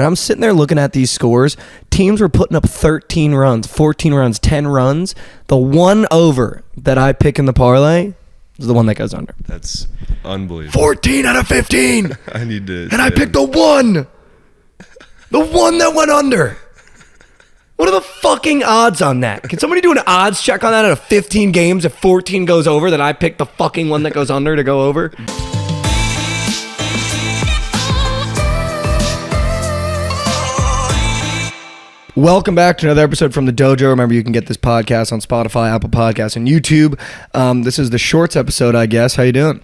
And I'm sitting there looking at these scores. Teams were putting up 13 runs, 14 runs, 10 runs. The one over that I pick in the parlay is the one that goes under. That's unbelievable. 14 out of 15. I need to. And I picked the one. The one that went under. What are the fucking odds on that? Can somebody do an odds check on that out of 15 games? If 14 goes over, then I pick the fucking one that goes under to go over? Welcome back to another episode from the Dojo. Remember, you can get this podcast on Spotify, Apple Podcasts, and YouTube. This is the shorts episode, I guess. How you doing?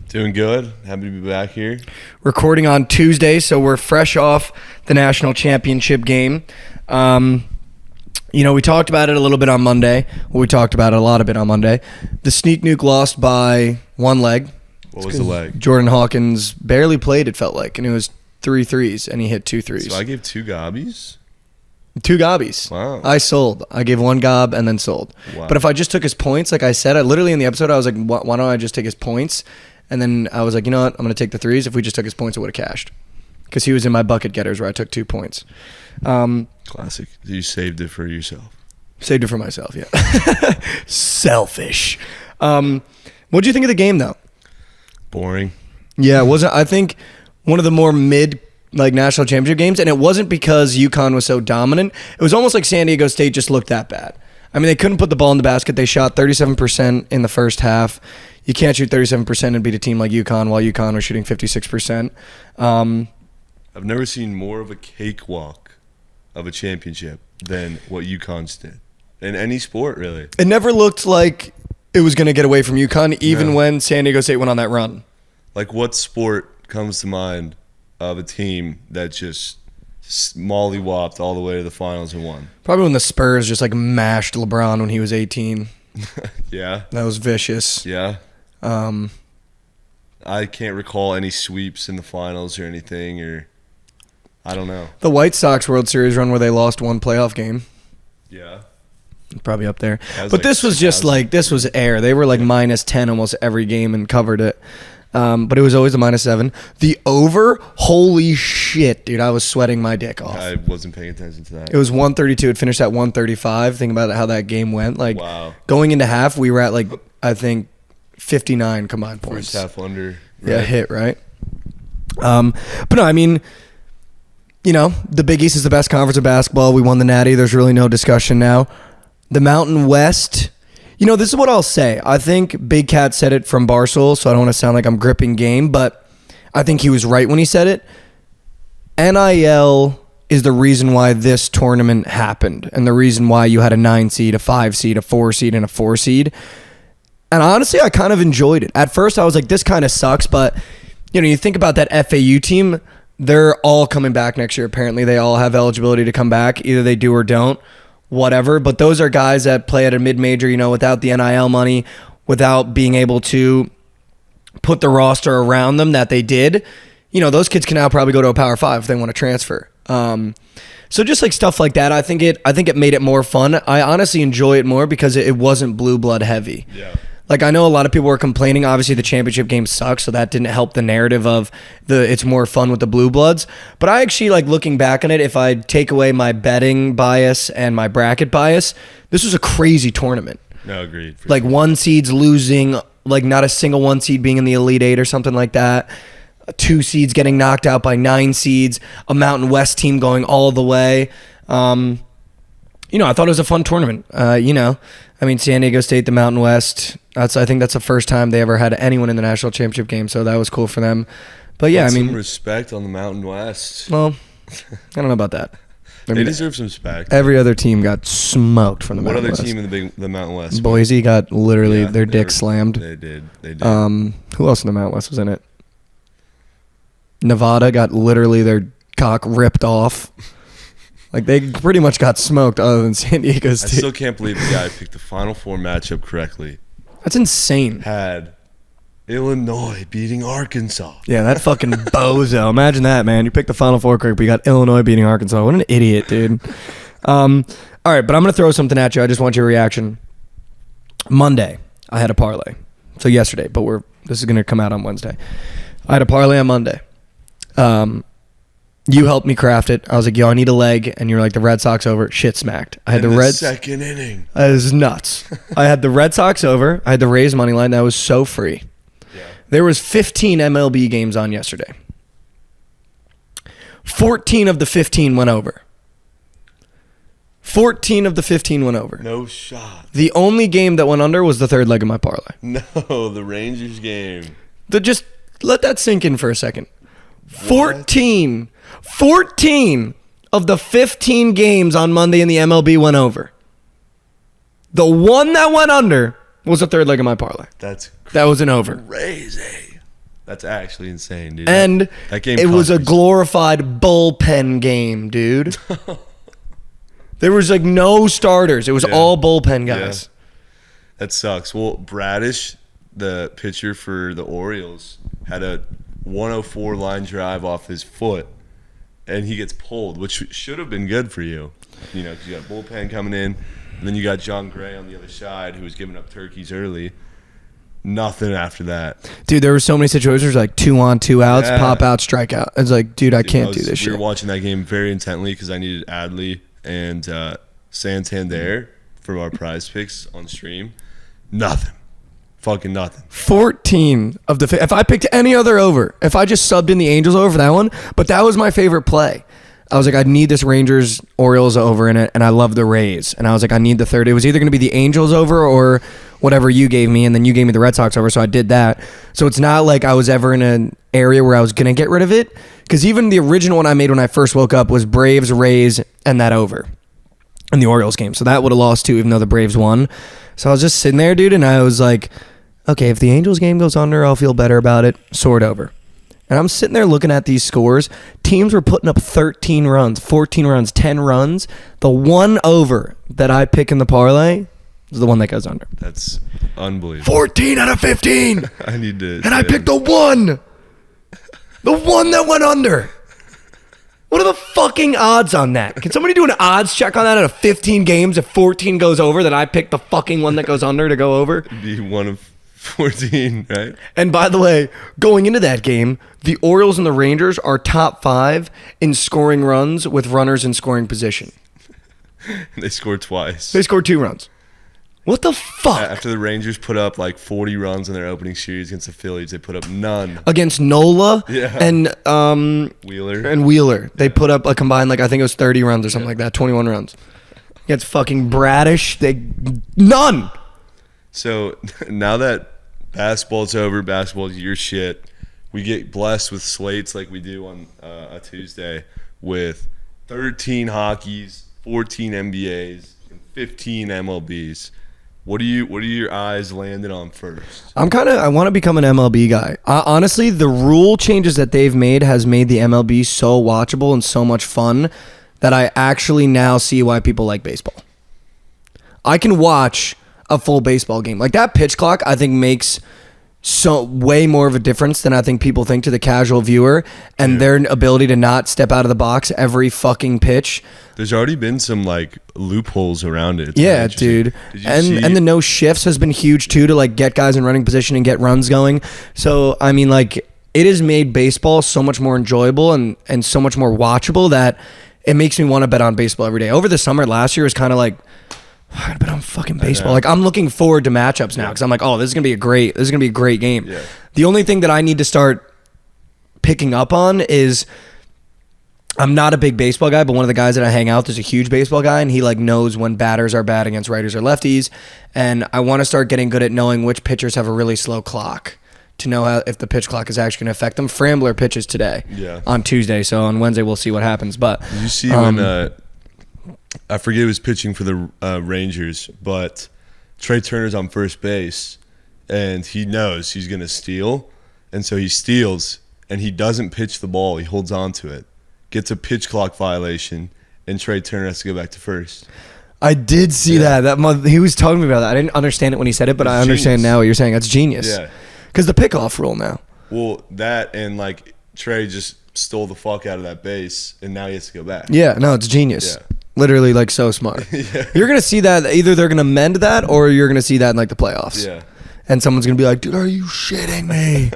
Doing good. Happy to be back here. Recording on Tuesday, so we're fresh off the national championship game. We talked about it a little bit on Monday. Well, we talked about it a lot of it on Monday. The Sneak Nuke lost by one leg. What was the leg? Jordan Hawkins barely played, it felt like, and it was 3 threes, and he hit 2 threes. So I gave 2 gobbies? 2 gobbies. Wow. I sold. I gave 1 gob and then sold. Wow. But if I just took his points, like I said, I literally in the episode, I was like, why don't I just take his points? And then I was like, you know what? I'm going to take the threes. If we just took his points, it would have cashed. Because he was in my bucket getters where I took 2 points. Classic. You saved it for yourself. Saved it for myself, yeah. Selfish. What did you think of the game, though? Boring. Yeah, it wasn't. I think one of the more national championship games, and it wasn't because UConn was so dominant. It was almost like San Diego State just looked that bad. I mean, they couldn't put the ball in the basket. They shot 37% in the first half. You can't shoot 37% and beat a team like UConn while UConn was shooting 56%. I've never seen more of a cakewalk of a championship than what UConn's did. In any sport, really. It never looked like it was going to get away from UConn, even when San Diego State went on that run. Like, what sport comes to mind of a team that just mollywopped all the way to the finals and won? Probably when the Spurs just mashed LeBron when he was 18. Yeah. That was vicious. Yeah. I can't recall any sweeps in the finals or anything, or I don't know. The White Sox World Series run where they lost 1 playoff game. Yeah. Probably up there. But like this was just this was air. They were minus 10 almost every game and covered it. But it was always a minus 7. The over, holy shit, dude. I was sweating my dick off. I wasn't paying attention to that. It was 132. It finished at 135. Think about how that game went. Wow. Going into half, we were at I think 59 combined points. First half under. Right? Yeah, hit, right? But no, I mean, the Big East is the best conference of basketball. We won the Natty. There's really no discussion now. The Mountain West, this is what I'll say. I think Big Cat said it from Barstool, so I don't want to sound like I'm gripping game, but I think he was right when he said it. NIL is the reason why this tournament happened, and the reason why you had a 9 seed, a 5 seed, a 4 seed, and a 4 seed. And honestly, I kind of enjoyed it. At first, I was like, this kind of sucks, but you think about that FAU team, they're all coming back next year. Apparently, they all have eligibility to come back. Either they do or don't. Whatever, but those are guys that play at a mid-major, without the NIL money, without being able to put the roster around them that they did. Those kids can now probably go to a Power 5 if they want to transfer. So just stuff like that, I think it made it more fun. I honestly enjoy it more because it wasn't blue blood heavy. Yeah. I know a lot of people were complaining. Obviously, the championship game sucks, so that didn't help the narrative of it's more fun with the Blue Bloods. But I actually looking back on it. If I take away my betting bias and my bracket bias, this was a crazy tournament. No, agreed. 1 seeds losing, not a single 1 seed being in the Elite 8 or something like that. 2 seeds getting knocked out by 9 seeds. A Mountain West team going all the way. I thought it was a fun tournament. San Diego State, the Mountain West. I think that's the first time they ever had anyone in the national championship game, so that was cool for them. But yeah, some respect on the Mountain West. Well, I don't know about that. They deserve some respect. Every other team got smoked from the Mountain West. What other team in the Mountain West? Boise got literally their dick slammed. They did. Who else in the Mountain West was in it? Nevada got literally their cock ripped off. They pretty much got smoked other than San Diego State. I still can't believe the guy picked the Final Four matchup correctly. That's insane. Had Illinois beating Arkansas. Yeah, that fucking bozo. Imagine that, man. You picked the Final Four correct, but you got Illinois beating Arkansas. What an idiot, dude. All right, but I'm going to throw something at you. I just want your reaction. Monday, I had a parlay. So yesterday, but this is going to come out on Wednesday. I had a parlay on Monday. You helped me craft it. I was like, yo, I need a leg. And you were like, the Red Sox over. Shit smacked. I had In the Reds. second inning. It was nuts. I had the Red Sox over. I had the Rays money line. That was so free. Yeah. There was 15 MLB games on yesterday. 14 of the 15 went over. 14 of the 15 went over. No shot. The only game that went under was the third leg of my parlay. No, the Rangers game. Just let that sink in for a second. What? 14 of the 15 games on Monday in the MLB went over. The one that went under was the third leg of my parlay. That was an over. Crazy. That's actually insane, dude. And that game it was a conquers. glorified bullpen game, dude. There was like no starters. It was all bullpen guys. Yeah. That sucks. Well, Bradish, the pitcher for the Orioles, had a 104 line drive off his foot, and he gets pulled, which should have been good for you. You know, because you got bullpen coming in, and then you got John Gray on the other side who was giving up turkeys early. Nothing after that. Dude, there were so many situations like 2 on, 2 outs, pop out, strike out. It's like, dude, I can't do this shit. We were watching that game very intently because I needed Adley and Santander for our prize picks on stream. Nothing. Fucking nothing. 14 of the... If I picked any other over, if I just subbed in the Angels over for that one, but that was my favorite play. I was like, I need this Rangers-Orioles over in it, and I love the Rays. And I was like, I need the third. It was either going to be the Angels over or whatever you gave me, and then you gave me the Red Sox over, so I did that. So it's not like I was ever in an area where I was going to get rid of it, because even the original one I made when I first woke up was Braves, Rays, and that over in the Orioles game. So that would have lost too, even though the Braves won. So I was just sitting there, dude, and I was like, okay, if the Angels game goes under, I'll feel better about it. Sword over. And I'm sitting there looking at these scores. Teams were putting up 13 runs, 14 runs, 10 runs. The one over that I pick in the parlay is the one that goes under. That's unbelievable. 14 out of 15. I need to. And I picked the one. The one that went under. What are the fucking odds on that? Can somebody do an odds check on that out of 15 games? If 14 goes over, that I picked the fucking one that goes under to go over? Be one of 14, right? And by the way, going into that game, the Orioles and the Rangers are top 5 in scoring runs with runners in scoring position. They scored twice. They scored 2 runs. What the fuck? After the Rangers put up like 40 runs in their opening series against the Phillies, they put up none. Against Nola and Wheeler. They put up a combined, like, I think it was 30 runs or something like that, 21 runs. Against fucking Bradish, none. So now that basketball's over, basketball's your shit, we get blessed with slates like we do on a Tuesday with 13 hockeys, 14 NBAs, and 15 MLBs. What are your eyes landing on first? I want to become an MLB guy. Honestly, the rule changes that they've made has made the MLB so watchable and so much fun that I actually now see why people like baseball. I can watch a full baseball game. Like, that pitch clock, I think, makes way more of a difference than I think people think to the casual viewer, and their ability to not step out of the box every fucking pitch. There's already been some like loopholes around it. Yeah, dude. And the no shifts has been huge too, to like get guys in running position and get runs going. So I mean, like, it has made baseball so much more enjoyable and so much more watchable that it makes me want to bet on baseball every day. Over the summer last year was kind of like, I gotta bet on fucking baseball. Like, I'm looking forward to matchups now because I'm like, oh, this is gonna be a great game. Yeah. The only thing that I need to start picking up on is, I'm not a big baseball guy, but one of the guys that I hang out with is a huge baseball guy, and he like knows when batters are bad against righters or lefties. And I want to start getting good at knowing which pitchers have a really slow clock to know if the pitch clock is actually going to affect them. Frambler pitches today on Tuesday, so on Wednesday we'll see what happens. But did you see when I forget who was pitching for the Rangers, but Trey Turner's on first base, and he knows he's going to steal, and so he steals, and he doesn't pitch the ball. He holds on to it, gets a pitch clock violation, and Trey Turner has to go back to first. I did see that. He was talking to me about that. I didn't understand it when he said it, but I understand now what you're saying. That's genius. Yeah. Because the pickoff rule now. Well, that and like Trey just stole the fuck out of that base, and now he has to go back. Yeah, no, it's genius. Yeah. Literally, like, so smart. Yeah. You're going to see that. Either they're going to mend that, or you're going to see that in like the playoffs. Yeah. And someone's going to be like, dude, are you shitting me?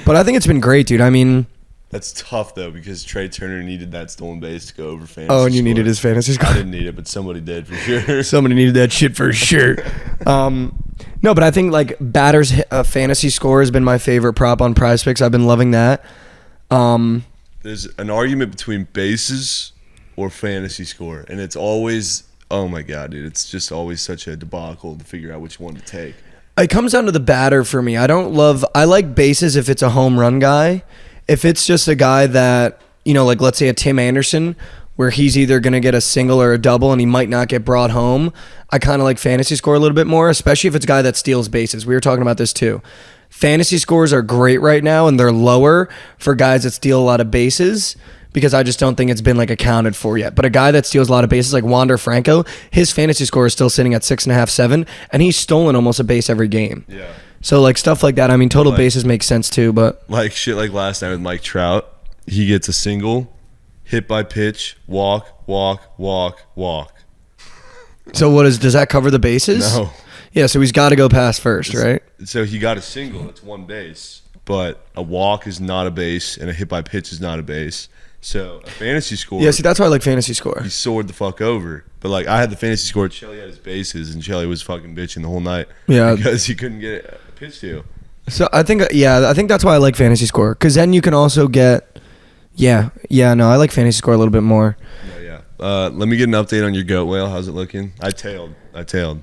But I think it's been great, dude. I mean, That's tough though because Trey Turner needed that stolen base to go over fantasy. Oh, and you score. needed his fantasy score. I didn't need it, but somebody did for sure. Somebody needed that shit for sure. No, but I think like batters fantasy score has been my favorite prop on Prize Picks. I've been loving that. There's an argument between bases or fantasy score, and it's always, oh my god, dude, it's just always such a debacle to figure out which one to take. It comes down to the batter for me. I like bases if it's a home run guy. If it's just a guy that, like let's say a Tim Anderson, where he's either going to get a single or a double and he might not get brought home, I kind of like fantasy score a little bit more, especially if it's a guy that steals bases. We were talking about this too. Fantasy scores are great right now, and they're lower for guys that steal a lot of bases because I just don't think it's been like accounted for yet. But a guy that steals a lot of bases like Wander Franco, his fantasy score is still sitting at 6.5, 7, and he's stolen almost a base every game. Yeah. So like stuff like that. I mean, total bases makes sense too, but like shit like last night with Mike Trout, he gets a single, hit by pitch, walk. So does that cover the bases? No. Yeah, so he's got to go past first, right? So he got a single, that's one base, but a walk is not a base and a hit by pitch is not a base. So a fantasy score. Yeah, see, that's why I like fantasy score. He soared the fuck over. But like I had the fantasy score, Shelly had his bases, and Shelly was fucking bitching the whole night. Yeah. Because he couldn't get a pitch to. So I think that's why I like fantasy score, because then you can also get, I like fantasy score a little bit more. Yeah. Let me get an update on your goat whale. How's it looking? I tailed.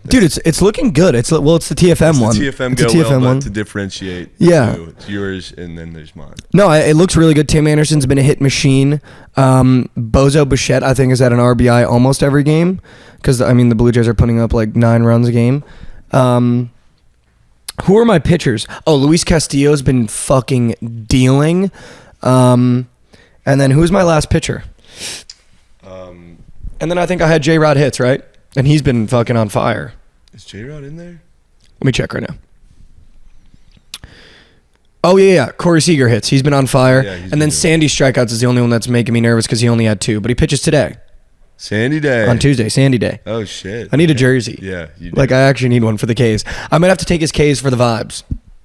Dude, it's looking good. It's the TFM one. The TFM it's goat a TFM whale, one. but to differentiate. Yeah. It's yours, and then there's mine. No, it looks really good. Tim Anderson's been a hit machine. Bozo Bichette, I think, is at an RBI almost every game, because the Blue Jays are putting up like 9 runs a game. Who are my pitchers? Oh, Luis Castillo's been fucking dealing. And then who's my last pitcher? And then I think I had J-Rod hits, right? And he's been fucking on fire. Is J-Rod in there? Let me check right now. Oh, yeah. Corey Seager hits. He's been on fire. Yeah, and then Sandy strikeouts is the only one that's making me nervous because he only had 2. But he pitches today. Sandy Day. On Tuesday, Sandy Day. Oh, shit. I need a jersey. Yeah, you do. Like, I actually need one for the K's. I might have to take his K's for the vibes.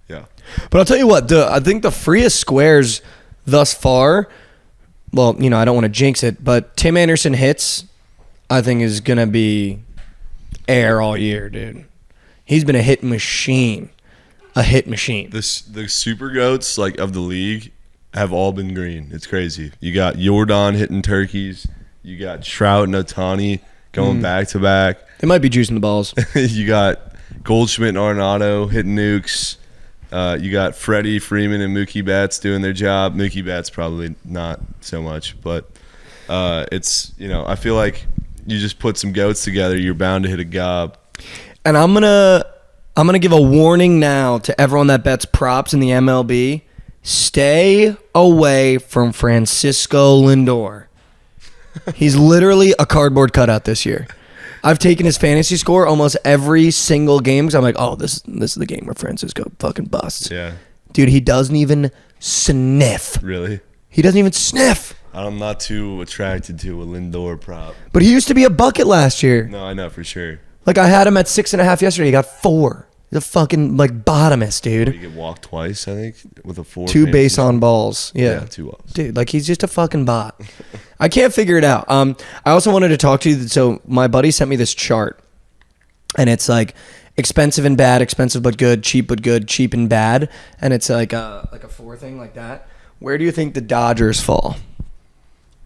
Yeah. But I'll tell you what, I think the freest squares thus far, well, I don't want to jinx it, but Tim Anderson hits, I think, is going to be air all year, dude. He's been a hit machine. A hit machine. The super goats like of the league have all been green. It's crazy. You got Jordan hitting turkeys. You got Trout and Ohtani going back to back. They might be juicing the balls. You got Goldschmidt and Arenado hitting nukes. You got Freddie Freeman and Mookie Betts doing their job. Mookie Betts probably not so much, but it's I feel like you just put some goats together, you're bound to hit a gob. And I'm gonna give a warning now to everyone that bets props in the MLB. Stay away from Francisco Lindor. He's literally a cardboard cutout this year. I've taken his fantasy score almost every single game because I'm like, oh, this is the game where Francisco fucking busts. Yeah. Dude, he doesn't even sniff. Really? He doesn't even sniff. I'm not too attracted to a Lindor prop. But he used to be a bucket last year. No, I know for sure. Like, I had him at 6.5 yesterday. He got 4. He's a fucking, bottomist, dude. You get walked twice, I think, with a 4. 2 base on balls. Yeah. 2 balls. Dude, like, he's just a fucking bot. I can't figure it out. I also wanted to talk to you. So my buddy sent me this chart, and it's like expensive and bad, expensive but good, cheap and bad, and it's like a 4 thing like that. Where do you think the Dodgers fall?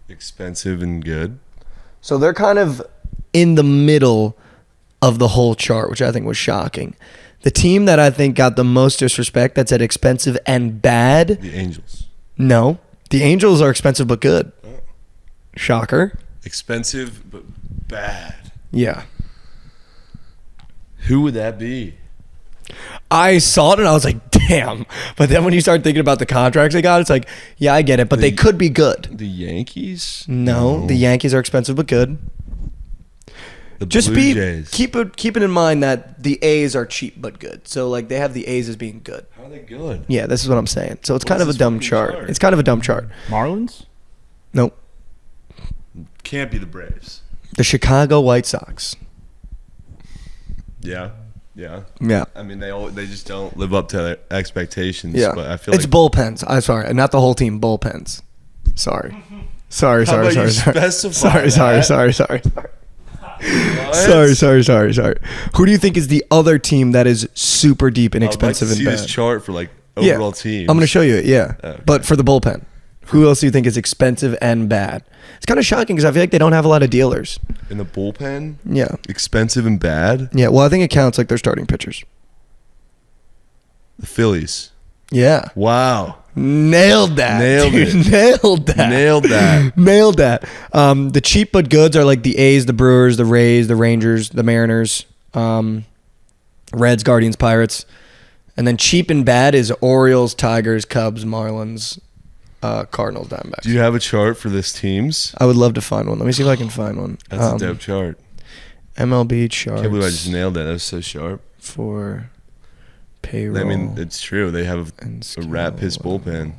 Expensive and good. So they're kind of in the middle of the whole chart, which I think was shocking. The team that I think got the most disrespect that's at expensive and bad. The Angels. No. The Angels are expensive but good. Oh. Shocker. Expensive but bad. Yeah. Who would that be? I saw it and I was like, damn. But then when you start thinking about the contracts they got, it's like, yeah, I get it, but they could be good. The Yankees? No, the Yankees are expensive but good. The Blue Jays. Keep it in mind that the A's are cheap but good. So like they have the A's as being good. How are they good? Yeah, this is what I'm saying. So it's kind of a dumb chart. It's kind of a dumb chart. Marlins? Nope. Can't be the Braves. The Chicago White Sox. Yeah. Yeah. Yeah. I mean, they just don't live up to their expectations. Yeah. But I feel it's like bullpens. I'm sorry. Not the whole team. Bullpens. Sorry. Sorry. How about you specify that? Sorry. Who do you think is the other team that is super deep and expensive I'd like to and see bad? this chart for like overall teams. I'm going to show you it, yeah. Okay. But for the bullpen, who else do you think is expensive and bad? It's kind of shocking because I feel like they don't have a lot of dealers. In the bullpen? Yeah. Expensive and bad? Yeah, well, I think it counts like their starting pitchers. The Phillies. Yeah. Wow. Nailed that. Dude. Nailed that. The cheap but goods are like the A's, the Brewers, the Rays, the Rangers, the Mariners, Reds, Guardians, Pirates. And then cheap and bad is Orioles, Tigers, Cubs, Marlins, Cardinals, Diamondbacks. Do you have a chart for this team's? I would love to find one. Let me see if I can find one. That's a dope chart. MLB charts. I can't believe I just nailed that. That was so sharp. For payroll. I mean, it's true. They have a rat piss bullpen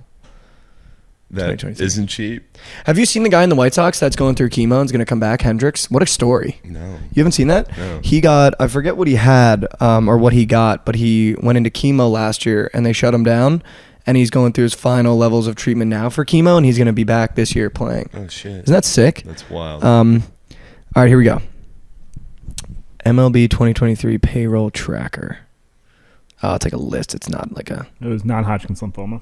that isn't cheap. Have you seen the guy in the White Sox that's going through chemo and is going to come back, Hendricks? What a story. No. You haven't seen that? No. He got, I forget what he had or what he got, but he went into chemo last year and they shut him down. And he's going through his final levels of treatment now for chemo, and he's going to be back this year playing. Oh, shit. Isn't that sick? That's wild. All right, here we go. MLB 2023 payroll tracker. Oh, it's like a list. It's not like a... It was non-Hodgkin's lymphoma.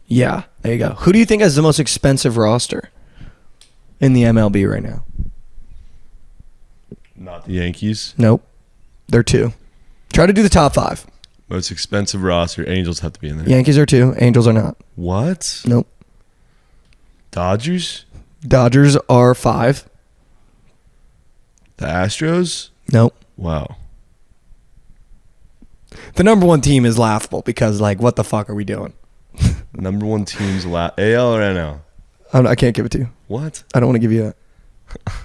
Yeah, there you go. Who do you think has the most expensive roster in the MLB right now? Not the Yankees. Nope. They're 2. Try to do the top 5. Most expensive roster. Angels have to be in there. Yankees are 2. Angels are not. What? Nope. Dodgers? Dodgers are 5. The Astros? Nope. Wow. The number 1 team is laughable because, like, what the fuck are we doing? Number 1 team's AL or NL? I can't give it to you. What? I don't want to give you that.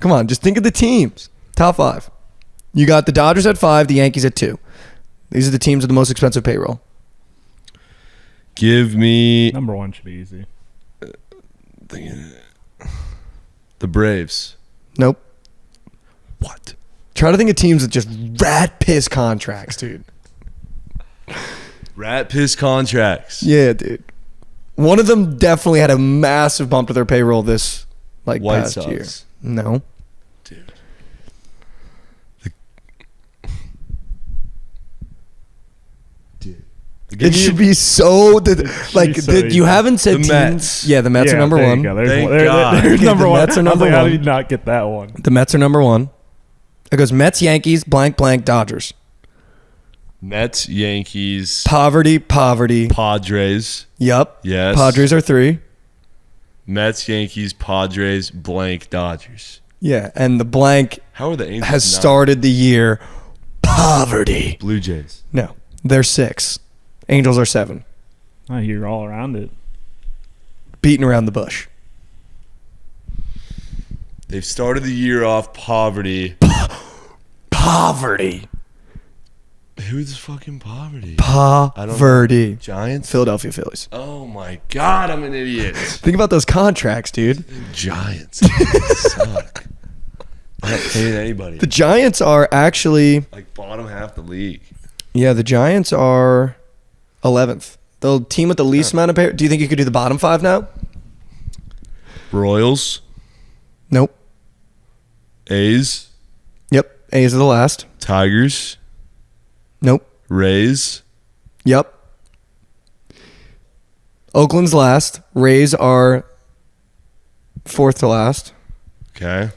Come on, just think of the teams. Top 5. You got the Dodgers at 5, the Yankees at 2. These are the teams with the most expensive payroll. Give me Number 1 should be easy. the Braves. Nope. What? Try to think of teams with just rat piss contracts, dude. Rat piss contracts. Yeah, dude. One of them definitely had a massive bump to their payroll this White past Sox. year. No. Dude. It should be so you haven't said The teams. Mets. Yeah, the Mets are number there 1. You go. Thank God. There's Okay, number the 1. Mets are I was number like, how one. did you not get that one? The Mets are number 1. It goes Mets, Yankees, blank, blank, Dodgers. Mets, Yankees, Poverty. Padres. Yup. Yes. Padres are 3. Mets, Yankees, Padres, blank, Dodgers. Yeah, and the blank How are the Angels has not? started the year poverty. Blue Jays. No, they're 6. Angels are 7. Oh, you're all around it. Beating around the bush. They've started the year off poverty. Poverty. Who's fucking poverty? Poverty. Giants? Philadelphia Phillies. Oh my God, I'm an idiot. Think about those contracts, dude. Giants. Suck. I'm not paying anybody. The Giants are actually, Like bottom half the league. yeah, the Giants are 11th. The team with the least amount of pay. Do you think you could do the bottom 5 now? Royals. Nope. A's. Yep. A's are the last. Tigers. Nope. Rays. Yep. Oakland's last. Rays are 4th to last. Okay.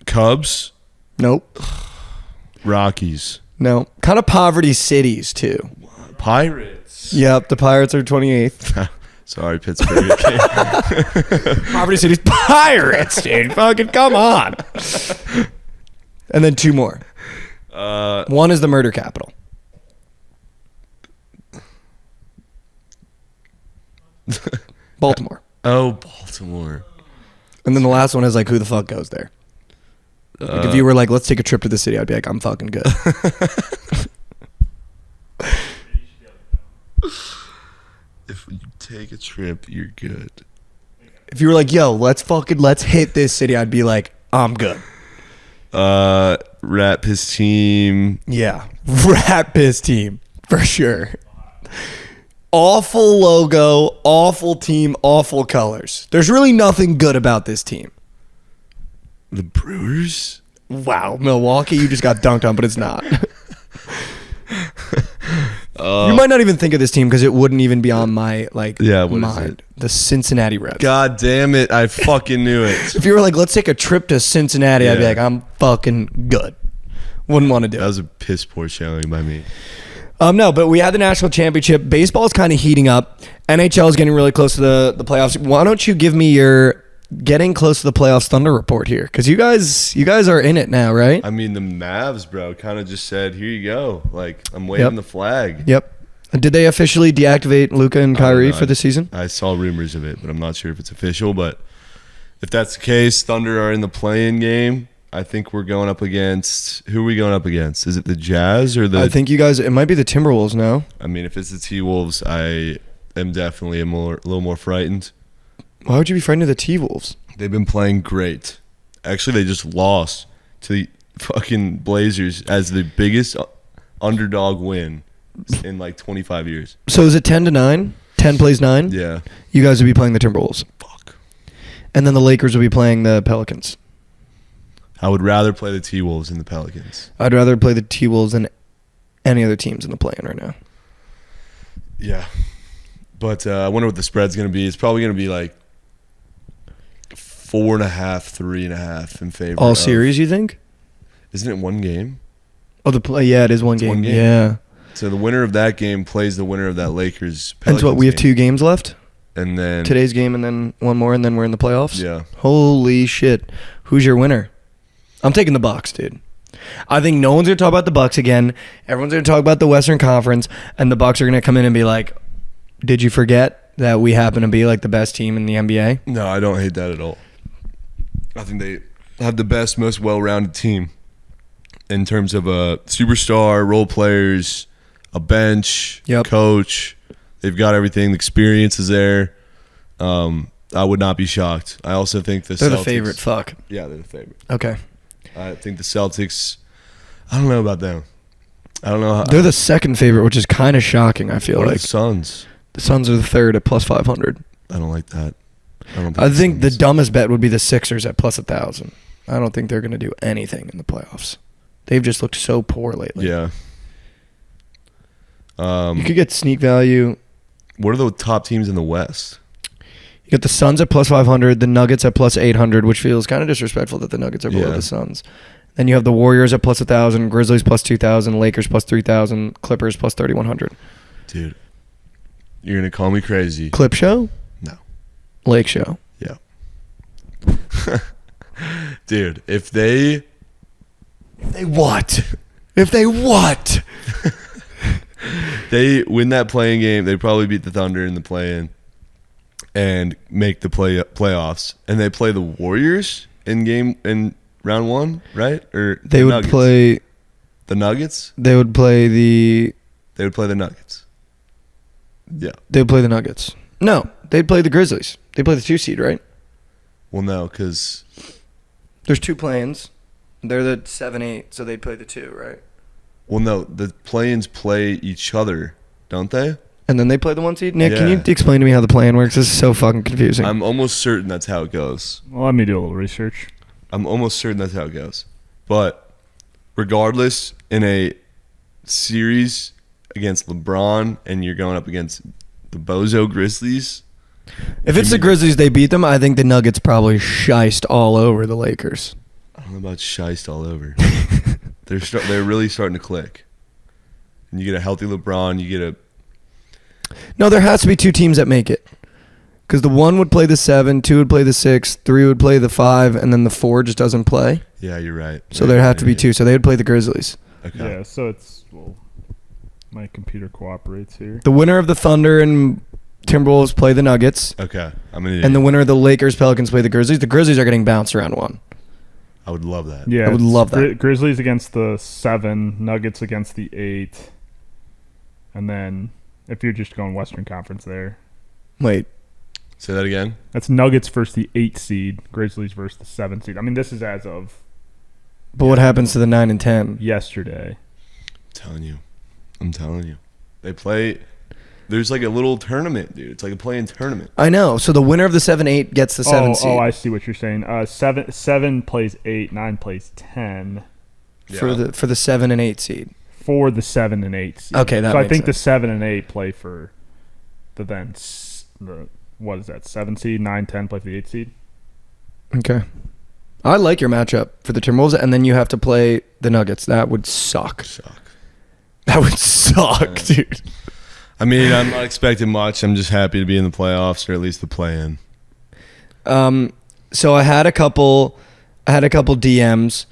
Cubs. Nope. Rockies. No. Kind of poverty cities, too. Pirates. Yep. The Pirates are 28th. Sorry, Pittsburgh. Poverty cities. Pirates, dude. Fucking come on. And then 2 more. One is the murder capital. Baltimore. Oh, Baltimore. And then the last one is like, who the fuck goes there? Like if you were like, let's take a trip to the city, I'd be like, I'm fucking good. If you take a trip, you're good. If you were like, yo, let's hit this city, I'd be like, I'm good. Rap his team. Yeah, rap his team for sure. Awful logo, awful team, awful colors. There's really nothing good about this team. The Brewers? Wow, Milwaukee, you just got dunked on, but it's not. You might not even think of this team because it wouldn't even be on my what is mind. it? The Cincinnati Reds. God damn it. I fucking knew it. If you were like, let's take a trip to Cincinnati, I'd be Yeah. like, I'm fucking good. Wouldn't want to do That it. was a piss poor showing by me. No, but we had the national championship. Baseball is kind of heating up. NHL is getting really close to the playoffs. Why don't you give me your getting close to the playoffs Thunder report here? Because you guys are in it now, right? I mean, the Mavs, bro, kind of just said, here you go. Like, I'm waving the flag. Yep. Did they officially deactivate Luka and Kyrie know. for the season? I saw rumors of it, but I'm not sure if it's official. But if that's the case, Thunder are in the play-in game. I think we're going up against – who are we going up against? Is it the Jazz or the – I think you guys – it might be the Timberwolves now. I mean, if it's the T-Wolves, I am definitely a little more frightened. Why would you be frightened of the T-Wolves? They've been playing great. Actually, they just lost to the fucking Blazers as the biggest underdog win in like 25 years. So is it 10-9? 10 plays 9? Yeah. You guys would be playing the Timberwolves. Fuck. And then the Lakers would be playing the Pelicans. I would rather play the T-Wolves than the Pelicans. I'd rather play the T-Wolves than any other teams in the play-in right now. Yeah. But I wonder what the spread's going to be. It's probably going to be like 4.5, 3.5 in favor. All series, you think? Isn't it one game? Oh, it is one game. one game. Yeah. So the winner of that game plays the winner of that Lakers. And so what, we have Pelicans 2 games left? game. And then Today's game and then one more, and then we're in the playoffs? Yeah. Holy shit. Who's your winner? I'm taking the Bucks, dude. I think no one's going to talk about the Bucks again. Everyone's going to talk about the Western Conference, and the Bucks are going to come in and be like, did you forget that we happen to be like the best team in the NBA? No, I don't hate that at all. I think they have the best, most well-rounded team in terms of a superstar, role players, a bench, coach. They've got everything. The experience is there. I would not be shocked. I also think They're Celtics, the favorite. Fuck. Yeah, they're the favorite. Okay. I think the Celtics, I don't know about them. I don't know how. They're the second favorite, which is kind of shocking, I feel What are like. the Suns? The Suns are the third at plus 500. I don't like that. I think the dumbest bet would be the Sixers at plus 1,000. I don't think they're going to do anything in the playoffs. They've just looked so poor lately. Yeah. You could get sneak value. What are the top teams in the West? You get the Suns at plus 500, the Nuggets at plus 800, which feels kind of disrespectful that the Nuggets are below the Suns. Then you have the Warriors at plus 1,000, Grizzlies plus 2,000, Lakers plus 3,000, Clippers plus 3,100. Dude, you're going to call me crazy. Clip show? No. Lake show? Yeah. Dude, if they what? If they what? they win that playing game, they probably beat the Thunder in the play-in and make the playoffs. And they play the Warriors in round 1, right? Or They the would Nuggets? play The Nuggets? They would play the They would play the Nuggets. Yeah. They'd play the Nuggets. No, they'd play the Grizzlies. They play the 2 seed, right? Well, no, because There's 2 play-ins. They're the 7-8, so they'd play the 2, right? well, no, the play-ins play each other, don't they? And then they play the 1 seed? Nick, can Yeah. you explain to me how the play-in works? This is so fucking confusing. I'm almost certain that's how it goes. Well, let me do a little research. I'm almost certain that's how it goes. But regardless, in a series against LeBron and you're going up against the Bozo Grizzlies, If it's the Grizzlies, they beat them. I think the Nuggets probably shiced all over the Lakers. I don't know about shiced all over. They're really starting to click. And you get a healthy LeBron, you get a No, there has to be 2 teams that make it. Because the 1 would play the 7, 2 would play the 6, 3 would play the 5, and then the 4 just doesn't play. yeah, you're right. So there'd have to be 2. So they would play the Grizzlies. Okay. Yeah, so it's my computer cooperates here. The winner of the Thunder and Timberwolves play the Nuggets. Okay. I'm an And the winner of the Lakers Pelicans play the Grizzlies. The Grizzlies are getting bounced round 1. I would love that. Yeah, I would it's love that. Grizzlies against the 7, Nuggets against the 8, and then if you're just going Western Conference there, Wait. Say that again. that's Nuggets versus the 8 seed, Grizzlies versus the 7 seed. I mean, this is as of But what happens to the 9 and 10? Yesterday. I'm telling you. They play. There's like a little tournament, dude. It's like a playing tournament. I know. So the winner of the 7-8 gets the 7 seed. Oh, I see what you're saying. Seven plays 8, 9 plays 10 for the 7 and 8 seed. for the 7 and 8 seed. Okay, that so makes I think sense. the 7 and 8 play for what is that? 7 seed, 9, 10 play for the 8 seed. Okay. I like your matchup for the Timberwolves, and then you have to play the Nuggets. That would suck. That would suck, dude. I mean, I'm not expecting much. I'm just happy to be in the playoffs, or at least the play-in. So I had a couple DMs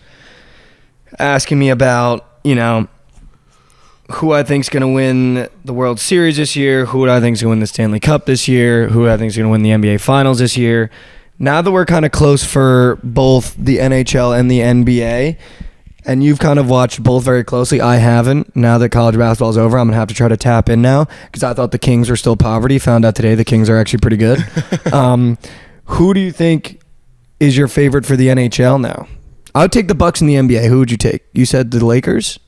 asking me about, who I think's going to win the World Series this year, who I think's going to win the Stanley Cup this year, who I think's going to win the NBA Finals this year. Now that we're kind of close for both the NHL and the NBA, and you've kind of watched both very closely, I haven't. Now that college basketball's over, I'm going to have to try to tap in now because I thought the Kings were still poverty. Found out today the Kings are actually pretty good. Who do you think is your favorite for the NHL now? I would take the Bucks in the NBA. Who would you take? You said the Lakers?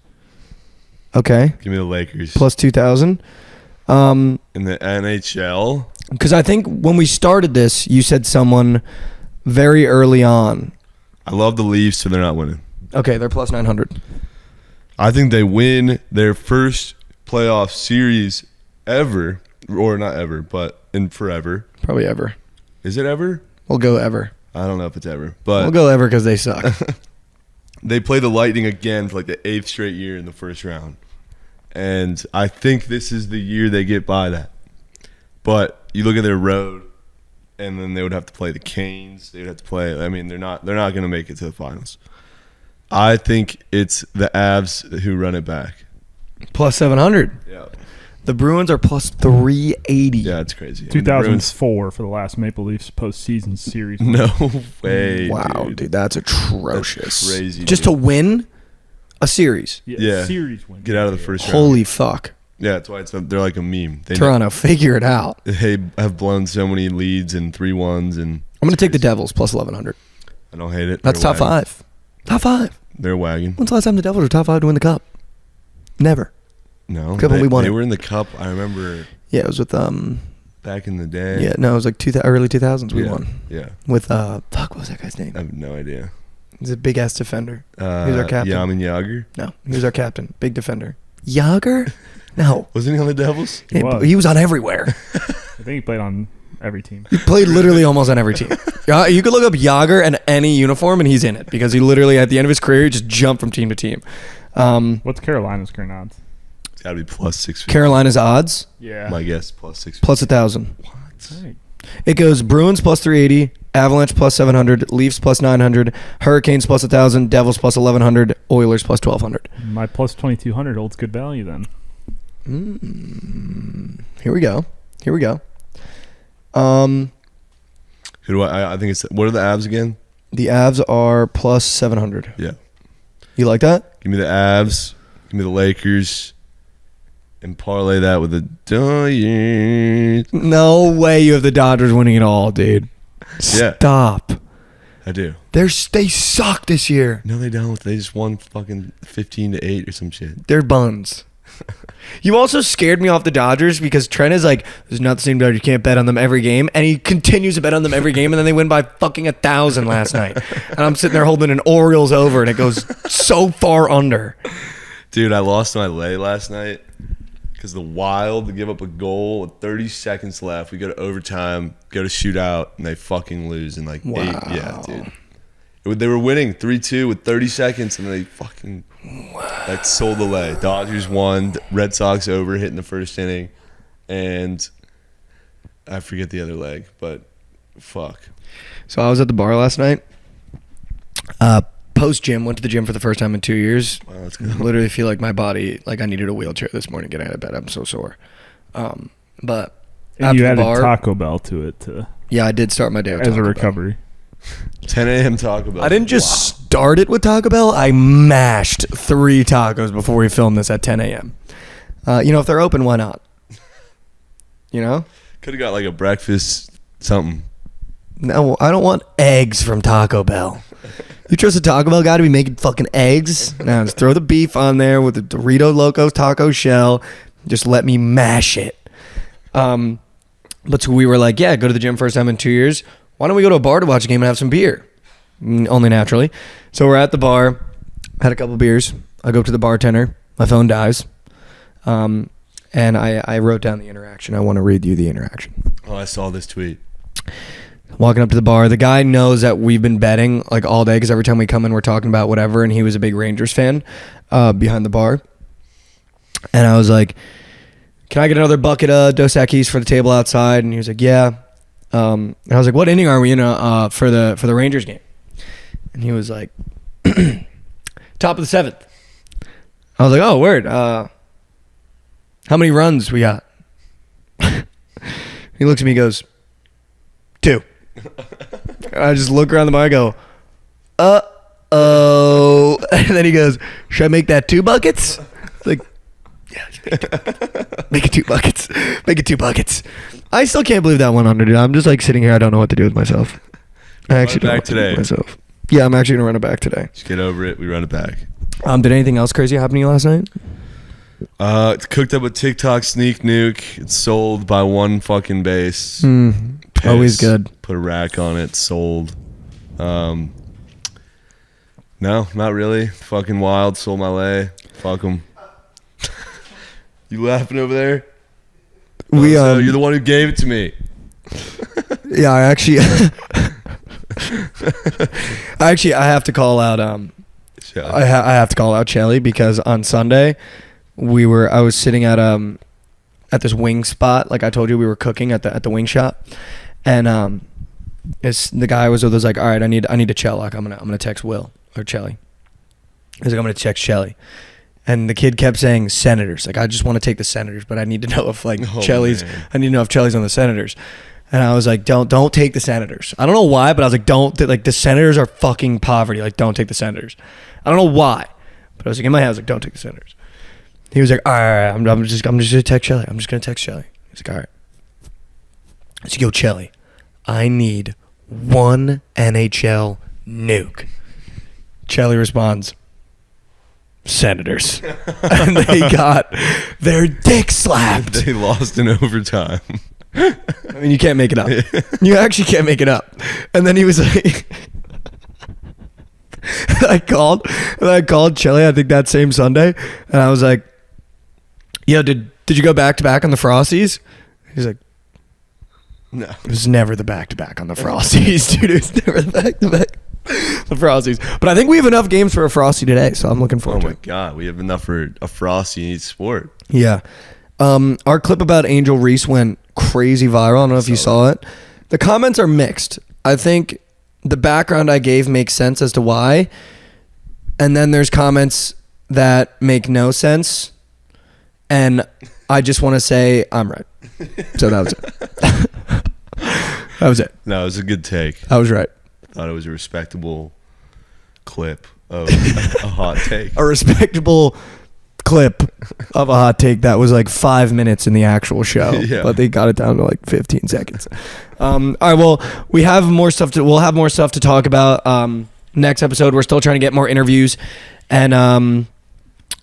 Okay. Give me the Lakers. Plus 2,000. In the NHL? Because I think when we started this, you said someone very early on. I love the Leafs, so they're not winning. Okay, they're plus 900. I think they win their first playoff series ever, or not ever, but in forever. Probably ever. Is it ever? We'll go ever. I don't know if it's ever, but We'll go ever because they suck. they play the Lightning again for like the 8th straight year in the first round. And I think this is the year they get by that. But you look at their road, and then they would have to play the Canes. They would have to play. I mean, they're not going to make it to the finals. I think it's the Avs who run it back. Plus 700. Yeah. The Bruins are plus 380. Yeah, it's crazy. 2004 for the last Maple Leafs postseason series. No way. Wow, dude, that's atrocious. That's crazy. Just dude. to win a series. Yeah. Series win. Get out of the first round. Holy fuck. Yeah, that's why they're like a meme. Toronto, figure it out. They have blown so many leads and 3-1s, and I'm going to take the Devils plus 1,100. I don't hate it. That's They're top wagging. 5. Top 5. They're wagging. When's the last time the Devils were top 5 to win the Cup? Never. No, Cup when we won they it. were in the Cup. I remember Yeah, it was with back in the day. Yeah, no, it was like early 2000s we won. Yeah, With what was that guy's name? I have no idea. He's a big ass defender. He was our captain. Yamin Yager. No, he was our captain. Big defender. Yager? No. Wasn't he on the Devils? He was on everywhere. I think he played on every team. He played literally almost on every team. You could look up Yager in any uniform and he's in it because he literally at the end of his career he just jumped from team to team. What's Carolina's current odds? It's got to be plus 650. Carolina's odds Yeah. My guess, plus 650. plus 1,000. What? Right. It goes Bruins plus 380, Avalanche plus 700, Leafs plus 900, Hurricanes plus 1,000, Devils plus 1,100, Oilers plus 1,200. My plus 2,200 holds good value then. Here we go. Who do I think it's. What are the Avs again? The Avs are plus 700. Yeah. You like that? Give me the Avs. Give me the Lakers. And parlay that with the Dodgers. No way you have the Dodgers winning it all, dude. Yeah. Stop. I do. They suck this year. No, they don't. They just won fucking 15-8 or some shit. They're buns. You also scared me off the Dodgers because Trent is like, there's not the same Dodgers. You can't bet on them every game. And he continues to bet on them every game. And then they win by fucking 1,000 last night. And I'm sitting there holding an Orioles over and it goes so far under. Dude, I lost my lay last night because the Wild give up a goal with 30 seconds left. We go to overtime, go to shootout, and they fucking lose in like 8. Yeah, dude. They were winning 3-2 with 30 seconds, and they fucking like sold the lay. Dodgers won. Red Sox over, hitting the first inning, and I forget the other leg, but fuck. So I was at the bar last night. Post gym, went to the gym for the first time in 2 years. Wow, that's good. Literally feel like my body, like I needed a wheelchair this morning to get out of bed. I'm so sore. But And after you the added bar, Taco Bell to it yeah, I did start my day with as Taco a Bell. recovery. 10 a.m. Taco Bell. I didn't just start it with Taco Bell. I mashed 3 tacos before we filmed this at 10 a.m. If they're open, why not? Could have got like a breakfast something. No, I don't want eggs from Taco Bell. You trust a Taco Bell guy to be making fucking eggs? Now just throw the beef on there with the Dorito Loco taco shell. Just let me mash it. But so we were like, yeah, go to the gym first time in 2 years. Why don't we go to a bar to watch a game and have some beer? Only naturally. So we're at the bar, had a couple beers. I go up to the bartender. My phone dies. And I wrote down the interaction. I want to read you the interaction. Oh, I saw this tweet. Walking up to the bar. The guy knows that we've been betting like all day because every time we come in, we're talking about whatever. And he was a big Rangers fan behind the bar. And I was like, can I get another bucket of Dos Equis for the table outside? And he was like, yeah. And I was like, what inning are we in for the Rangers game? And he was like, top of the seventh. I was like, oh, word. How many runs we got? He looks at me and goes, 2. I just look around the bar and go, uh-oh. And then he goes, should I make that 2 buckets? Like, yeah, make it 2 buckets. Make it 2 buckets. I still can't believe that went under, dude. I'm just like sitting here. I don't know what to do with myself. I actually don't know what to do with myself. Yeah, I'm actually going to run it back today. Just get over it. We run it back. Did anything else crazy happen to you last night? It's cooked up a TikTok sneak nuke. It's sold by one fucking base. Always good. Put a rack on it. Sold. No, not really. Fucking wild. Sold my lay. Fuck them. You laughing over there? So you're the one who gave it to me. Yeah, I actually I have to call out I have to call out Shelly because on Sunday I was sitting at this wing spot, like I told you we were cooking at the wing shop, and the guy was like, all right, I need to chill, like I'm gonna text Will or Shelly. He's like, I'm gonna text Shelly. And the kid kept saying Senators. Like, I just want to take the Senators, but I need to know if I need to know if Chelly's on the Senators. And I was like, don't take the Senators. I don't know why, but I was like, the Senators are fucking poverty. Like, don't take the Senators. I don't know why, but I was like, in my head, I was like, don't take the Senators. He was like, all right, I'm just gonna text Shelly. I'm just gonna text Shelly. He's like, all right. I said, yo, Shelly, I need 1 NHL nuke. Shelly responds, Senators. And they got their dick slapped. They lost in overtime. I mean, you can't make it up. You actually can't make it up. And then he was like, I called Shelly, I think that same Sunday, and I was like, yo, did you go back to back on the Frosties? He's like, no. It was never the back to back on the Frosties, dude. It was never the back to back. The Frosties. But I think we have enough games for a Frosty today, so I'm looking forward to it. Oh my God, we have enough for a Frosty in each sport. Yeah. Our clip about Angel Reese went crazy viral. I don't know if you saw it. The comments are mixed. I think the background I gave makes sense as to why. And then there's comments that make no sense. And I just want to say I'm right. So that was it. That was it. No, it was a good take. I was right. Thought it was a respectable clip of a hot take. A respectable clip of a hot take that was like 5 minutes in the actual show, but they got it down to like 15 seconds. All right, well, we'll have more stuff to talk about next episode. We're still trying to get more interviews, and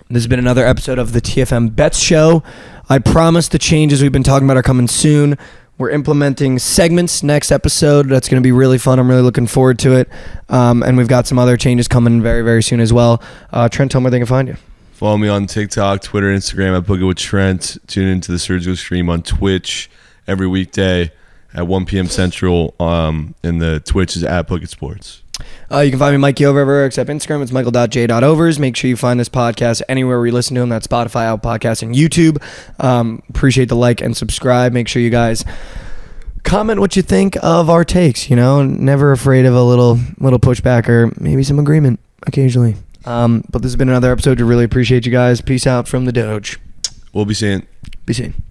this has been another episode of the TFM Bets Show. I promise the changes we've been talking about are coming soon. We're implementing segments next episode. That's going to be really fun. I'm really looking forward to it. And we've got some other changes coming very, very soon as well. Trent, tell me where they can find you. Follow me on TikTok, Twitter, Instagram at Boogie with Trent. Tune into the Surgical Stream on Twitch every weekday at 1 p.m. Central. And the Twitch is at Boogie Sports. You can find me, Mikey, everywhere except Instagram. It's michael.j.overs. Make sure you find this podcast anywhere where you listen to them. That's Spotify, Apple Podcasts, and YouTube. Appreciate the like and subscribe. Make sure you guys comment what you think of our takes. You know, never afraid of a little pushback or maybe some agreement occasionally. But this has been another episode. We really appreciate you guys. Peace out from the Doge. We'll be seeing. Be seen.